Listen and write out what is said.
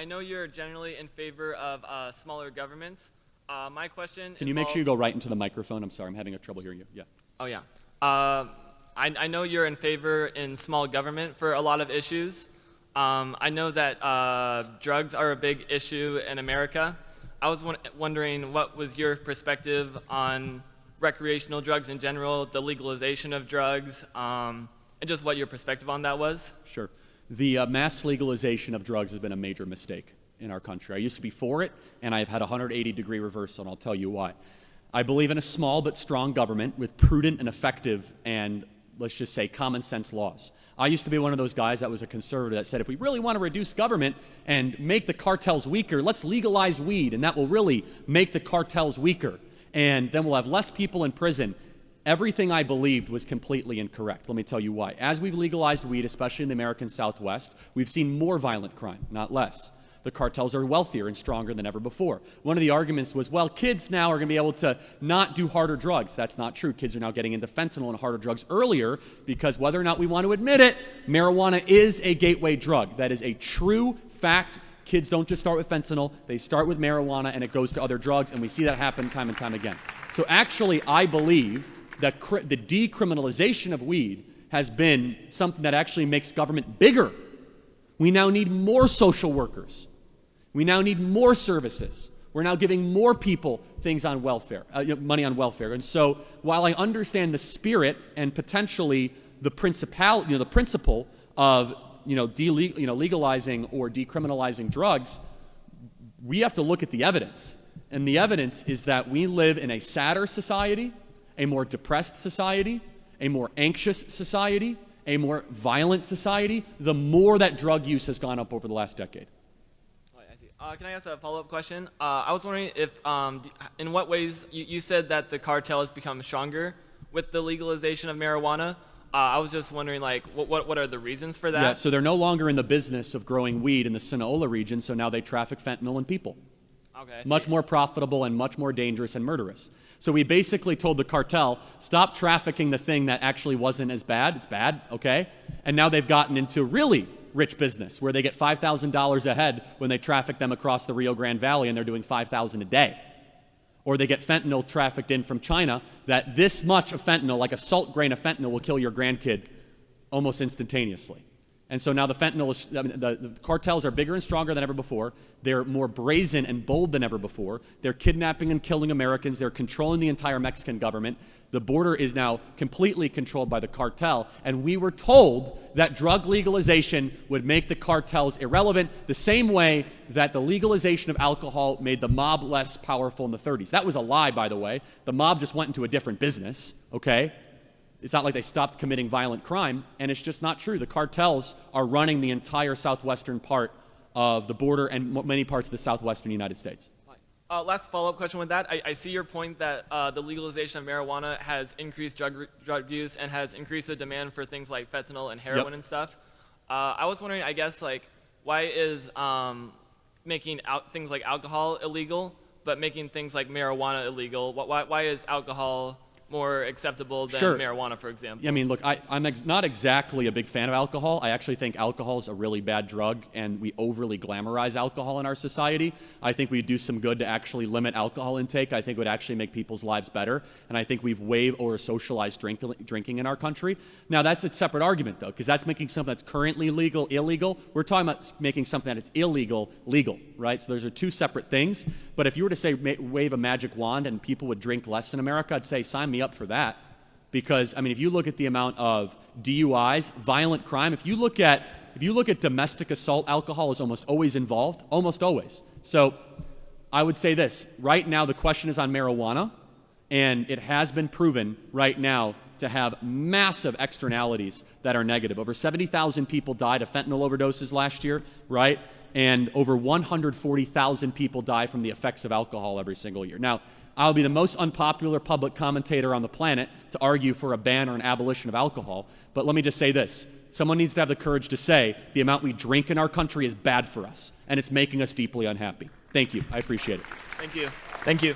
I know you're generally in favor of smaller governments. My question. Can you make sure you go right into the microphone? I'm sorry, I'm having trouble hearing you. Yeah. Oh yeah. I know you're in favor in small government for a lot of issues. I know that drugs are a big issue in America. I was wondering what was your perspective on recreational drugs in general, the legalization of drugs, and just what your perspective on that was? Sure. The mass legalization of drugs has been a major mistake in our country. I used to be for it, and I've had a 180-degree reversal, and I'll tell you why. I believe in a small but strong government with prudent and effective and, let's just say, common sense laws. I used to be one of those guys that was a conservative that said if we really want to reduce government and make the cartels weaker, let's legalize weed, and that will really make the cartels weaker, and then we'll have less people in prison. Everything I believed was completely incorrect. Let me tell you why. As we've legalized weed, especially in the American Southwest, we've seen more violent crime, not less. The cartels are wealthier and stronger than ever before. One of the arguments was, well, kids now are going to be able to not do harder drugs. That's not true. Kids are now getting into fentanyl and harder drugs earlier because whether or not we want to admit it, marijuana is a gateway drug. That is a true fact. Kids don't just start with fentanyl. They start with marijuana, and it goes to other drugs, and we see that happen time and time again. So actually, I believe that the decriminalization of weed has been something that actually makes government bigger. We now need more social workers. We now need more services. We're now giving more people things on welfare, money on welfare. And so while I understand the spirit and potentially the principle of legalizing or decriminalizing drugs, we have to look at the evidence. And the evidence is that we live in a sadder society, a more depressed society, a more anxious society, a more violent society, the more that drug use has gone up over the last decade. Can I ask a follow-up question? I was wondering if, in what ways, you said that the cartel has become stronger with the legalization of marijuana. I was just wondering, like, what are the reasons for that? Yeah, so they're no longer in the business of growing weed in the Sinaloa region, so now they traffic fentanyl in people. Okay, much more profitable and much more dangerous and murderous. So we basically told the cartel, stop trafficking the thing that actually wasn't as bad. It's bad, okay? And now they've gotten into really rich business where they get $5,000 a head when they traffic them across the Rio Grande Valley, and they're doing $5,000 a day. Or they get fentanyl trafficked in from China that this much of fentanyl, like a salt grain of fentanyl, will kill your grandkid almost instantaneously. And so now the the cartels are bigger and stronger than ever before. They're more brazen and bold than ever before. They're kidnapping and killing Americans. They're controlling the entire Mexican government. The border is now completely controlled by the cartel. And we were told that drug legalization would make the cartels irrelevant, the same way that the legalization of alcohol made the mob less powerful in the 30s. That was a lie, by the way. The mob just went into a different business, okay? It's not like they stopped committing violent crime, and it's just not true. The cartels are running the entire southwestern part of the border and many parts of the southwestern United States. Last follow-up question with that. I see your point that the legalization of marijuana has increased drug use and has increased the demand for things like fentanyl and heroin and stuff. I was wondering, I guess, like, why is making things like alcohol illegal, but making things like marijuana illegal? Why is alcohol more acceptable than marijuana, for example? I mean, look, I'm not exactly a big fan of alcohol. I actually think alcohol is a really bad drug, and we overly glamorize alcohol in our society. I think we'd do some good to actually limit alcohol intake. I think it would actually make people's lives better, and I think we've waived or socialized drinking in our country. Now, that's a separate argument, though, because that's making something that's currently legal illegal. We're talking about making something that's illegal legal, right? So those are two separate things. But if you were to say wave a magic wand and people would drink less in America, I'd say sign me up for that. Because, I mean, if you look at the amount of DUIs, violent crime, if you look at domestic assault, alcohol is almost always involved, almost always. So I would say this, right now the question is on marijuana, and it has been proven right now to have massive externalities that are negative. Over 70,000 people died of fentanyl overdoses last year, right? And over 140,000 people die from the effects of alcohol every single year. Now, I'll be the most unpopular public commentator on the planet to argue for a ban or an abolition of alcohol, but let me just say this. Someone needs to have the courage to say the amount we drink in our country is bad for us, and it's making us deeply unhappy. Thank you. I appreciate it. Thank you. Thank you.